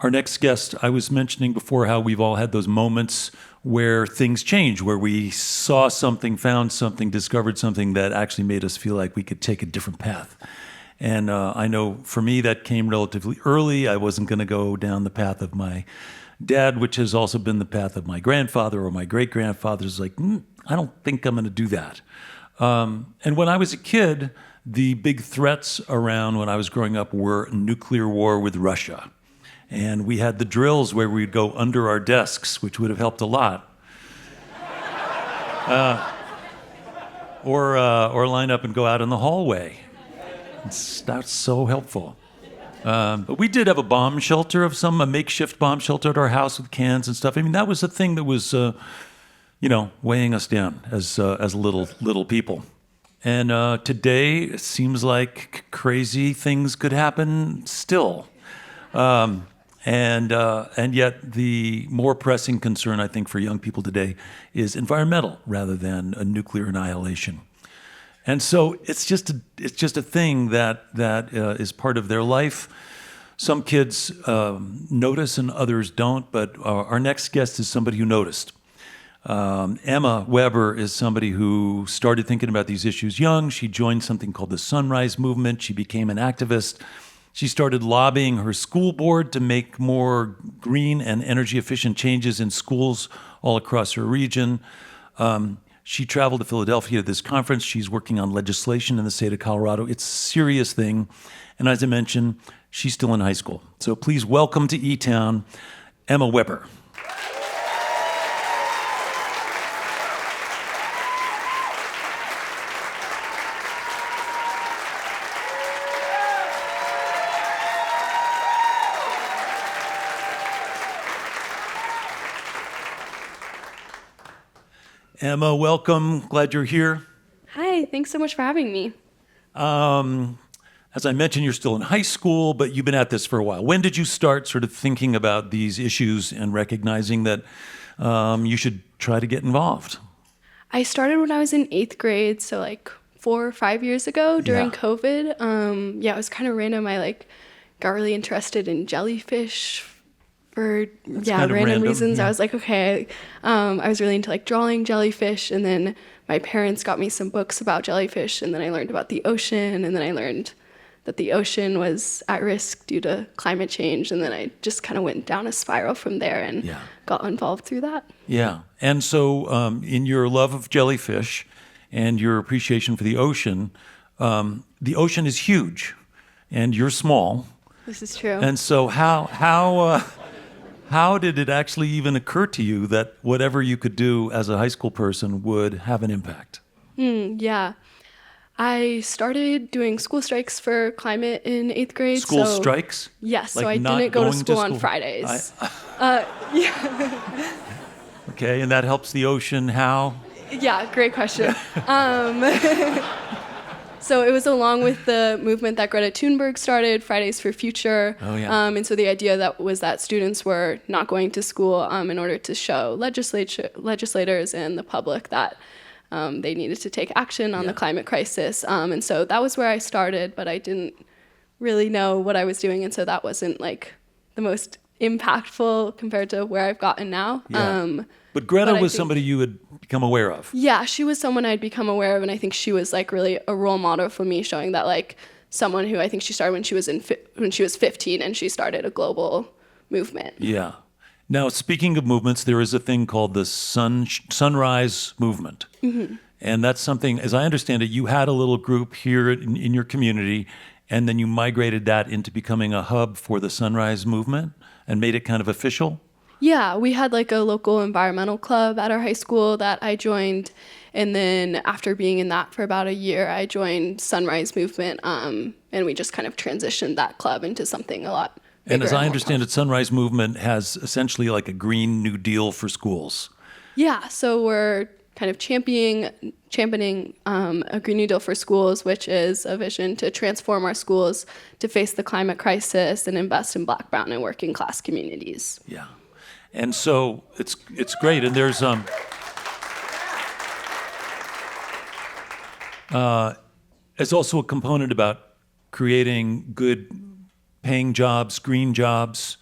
Our next guest, I was mentioning before how we've all had those moments where things change, where we saw something, found something, discovered something that actually made us feel like we could take a different path. And I know for me that came relatively early. I wasn't going to go down the path of my dad, which has also been the path of my grandfather or my great-grandfather's. Like, I don't think I'm going to do that. And when I was a kid, the big threats around when I was growing up were nuclear war with Russia. And we had the drills where we'd go under our desks, which would have helped a lot. Or line up and go out in the hallway. That's so helpful. But we did have a bomb shelter a makeshift bomb shelter at our house with cans and stuff. I mean, that was a thing that was, weighing us down as little people. And today, it seems like crazy things could happen still. And yet the more pressing concern, I think, for young people today is environmental rather than a nuclear annihilation. And so it's just a thing that is part of their life. Some kids notice and others don't, but our next guest is somebody who noticed. Emma Weber is somebody who started thinking about these issues young. She joined something called the Sunrise Movement. She became an activist. She started lobbying her school board to make more green and energy-efficient changes in schools all across her region. She traveled to Philadelphia to this conference. She's working on legislation in the state of Colorado. It's a serious thing. And as I mentioned, she's still in high school. So please welcome to eTown, Emma Weber. Emma, welcome. Glad you're here. Hi, thanks so much for having me. As I mentioned, you're still in high school, but you've been at this for a while. When did you start sort of thinking about these issues and recognizing that you should try to get involved? I started when I was in 8th grade, so like 4 or 5 years ago during COVID. It was kind of random. I got really interested in jellyfish for random reasons. Yeah. I was like, okay. I was really into drawing jellyfish, and then my parents got me some books about jellyfish, and then I learned about the ocean, and then I learned that the ocean was at risk due to climate change, and then I just kind of went down a spiral from there and got involved through that. Yeah, and so in your love of jellyfish and your appreciation for the ocean is huge, and you're small. This is true. And so how did it actually even occur to you that whatever you could do as a high school person would have an impact? I started doing school strikes for climate in 8th grade. School strikes? Yes, Like so I not didn't go to going school on Fridays. Okay, and that helps the ocean how? Yeah, great question. So it was along with the movement that Greta Thunberg started, Fridays for Future. Oh, yeah. And so the idea was that students were not going to school in order to show legislators and the public that they needed to take action on the climate crisis. And so that was where I started, but I didn't really know what I was doing. And so that wasn't the most impactful compared to where I've gotten now. Yeah. But Greta was somebody you had become aware of. Yeah, she was someone I'd become aware of, and I think she was really a role model for me, showing that someone who I think she started when she was 15, and she started a global movement. Yeah. Now, speaking of movements, there is a thing called the Sunrise Movement. Mm-hmm. And that's something, as I understand it, you had a little group here in your community, and then you migrated that into becoming a hub for the Sunrise Movement and made it kind of official? Yeah, we had a local environmental club at our high school that I joined. And then after being in that for about a year, I joined Sunrise Movement. And we just kind of transitioned that club into something a lot bigger. And as I understand it, Sunrise Movement has essentially a Green New Deal for schools. Yeah, so we're kind of championing a Green New Deal for schools, which is a vision to transform our schools to face the climate crisis and invest in Black, brown, and working class communities. Yeah. And so it's great. And there's also a component about creating good paying jobs, green jobs,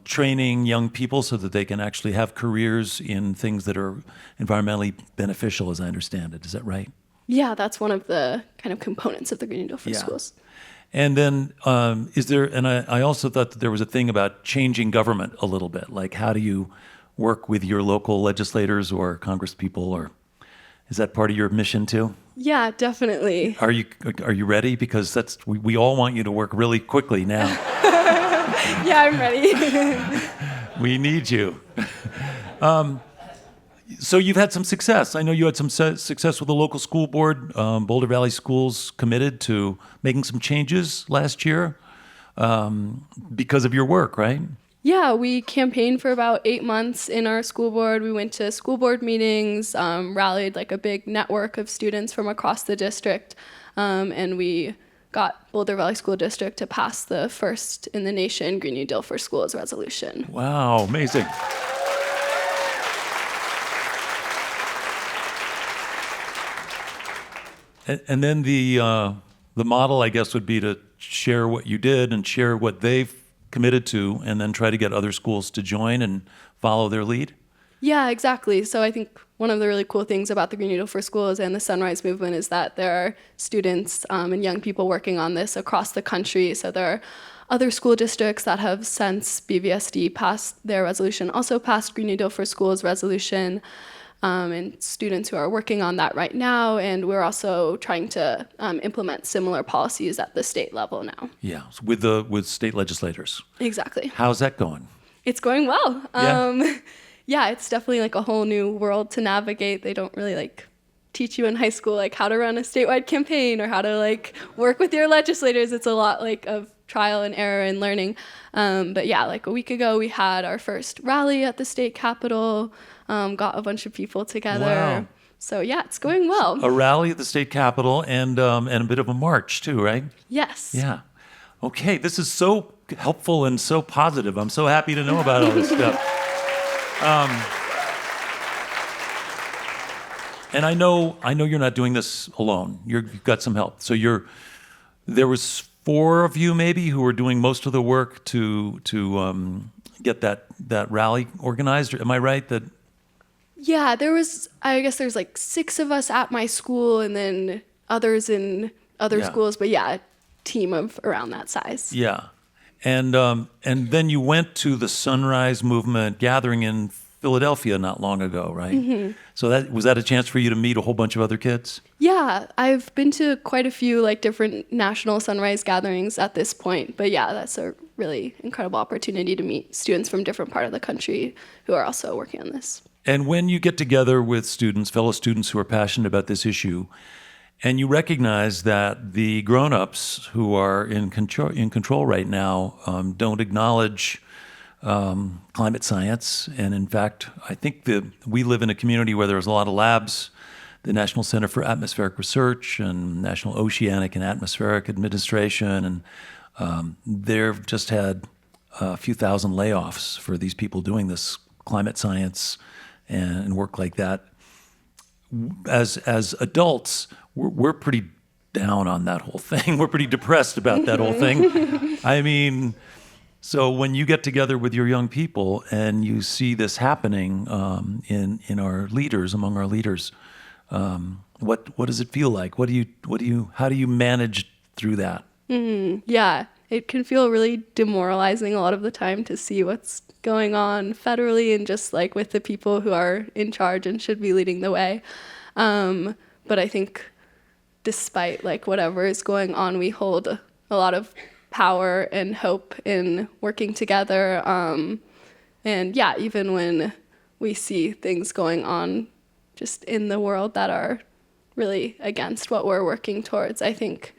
training young people so that they can actually have careers in things that are environmentally beneficial, as I understand it. Is that right? Yeah, that's one of the kind of components of the Green New Deal for schools. And then is there, and I also thought that there was a thing about changing government a little bit. Like, how do you work with your local legislators or congresspeople, or is that part of your mission too? Yeah, definitely. Are you ready? Because we all want you to work really quickly now. Yeah, I'm ready. We need you. So you've had some success. I know you had some success with the local school board. Boulder Valley Schools committed to making some changes last year because of your work, right? Yeah, we campaigned for about 8 months in our school board. We went to school board meetings, rallied like a big network of students from across the district, and we got Boulder Valley School District to pass the first in the nation Green New Deal for Schools resolution. Wow, amazing. And then the model, I guess, would be to share what you did and share what they've committed to, and then try to get other schools to join and follow their lead? Yeah, exactly. So I think one of the really cool things about the Green New Deal for Schools and the Sunrise Movement is that there are students and young people working on this across the country. So there are other school districts that have, since BVSD passed their resolution, also passed Green New Deal for Schools resolution, and students who are working on that right now. And we're also trying to implement similar policies at the state level now. Yeah, with state legislators. Exactly. How's that going? It's going well. Yeah. Yeah, it's definitely like a whole new world to navigate. They don't really like teach you in high school like how to run a statewide campaign or how to like work with your legislators. It's a lot like of trial and error and learning. But yeah, like a week ago we had our first rally at the state capitol, got a bunch of people together. Wow. So yeah, it's going well. A rally at the state capitol and a bit of a march too, right? Yes. Yeah. Okay, this is so helpful and so positive. I'm so happy to know about all this stuff. And I know you're not doing this alone. You've got some help. So there was 4 of you maybe who were doing most of the work to get that rally organized. Am I right? Yeah, I guess there's like 6 of us at my school and then others in other schools, but yeah, a team of around that size. Yeah. And then you went to the Sunrise Movement gathering in Philadelphia not long ago, right? Mm-hmm. So was that a chance for you to meet a whole bunch of other kids? Yeah, I've been to quite a few like different national Sunrise gatherings at this point. But yeah, that's a really incredible opportunity to meet students from different part of the country who are also working on this. And when you get together with fellow students who are passionate about this issue, and you recognize that the grown-ups who are in control right now don't acknowledge climate science. And in fact, I think we live in a community where there's a lot of labs, the National Center for Atmospheric Research and National Oceanic and Atmospheric Administration. And they've just had a few thousand layoffs for these people doing this climate science and work like that. As adults, we're pretty down on that whole thing. We're pretty depressed about that whole thing. I mean, so when you get together with your young people and you see this happening in our leaders, among our leaders, what does it feel like? How do you manage through that? Yeah, it can feel really demoralizing a lot of the time to see what's going on federally and just like with the people who are in charge and should be leading the way. But I think despite like whatever is going on, we hold a lot of power and hope in working together. And yeah, even when we see things going on just in the world that are really against what we're working towards, I think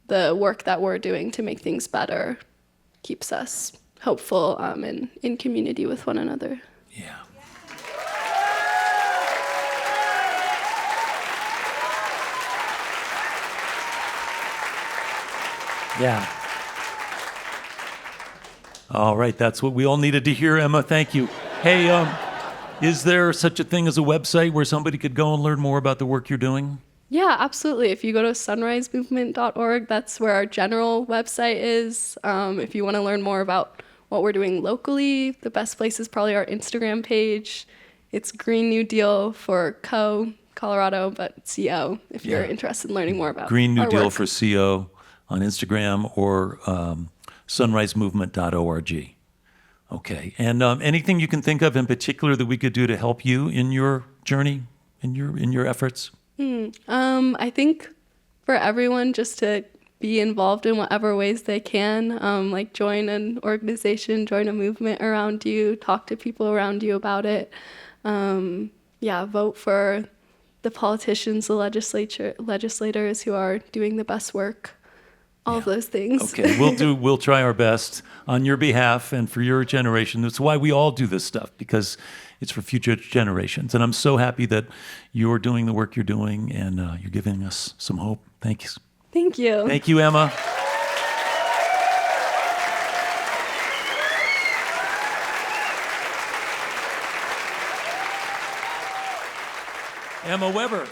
the work that we're doing to make things better keeps us hopeful and in community with one another. Yeah. Yeah. All right, that's what we all needed to hear, Emma. Thank you. Hey, is there such a thing as a website where somebody could go and learn more about the work you're doing? Yeah, absolutely. If you go to sunrisemovement.org, that's where our general website is. If you want to learn more about what we're doing locally, the best place is probably our Instagram page. It's Green New Deal for Colorado, but CO if you're interested in learning more about Green New our Deal work. for CO on Instagram or sunrisemovement.org. Okay. And anything you can think of in particular that we could do to help you in your journey, in your efforts? I think for everyone just to be involved in whatever ways they can, like join an organization, join a movement around you, talk to people around you about it. Vote for the politicians, the legislators who are doing the best work. All of those things. Okay, we'll try our best on your behalf and for your generation. That's why we all do this stuff, because it's for future generations. And I'm so happy that you're doing the work you're doing and you're giving us some hope. Thank you. Thank you. Thank you, Emma. Emma Weber.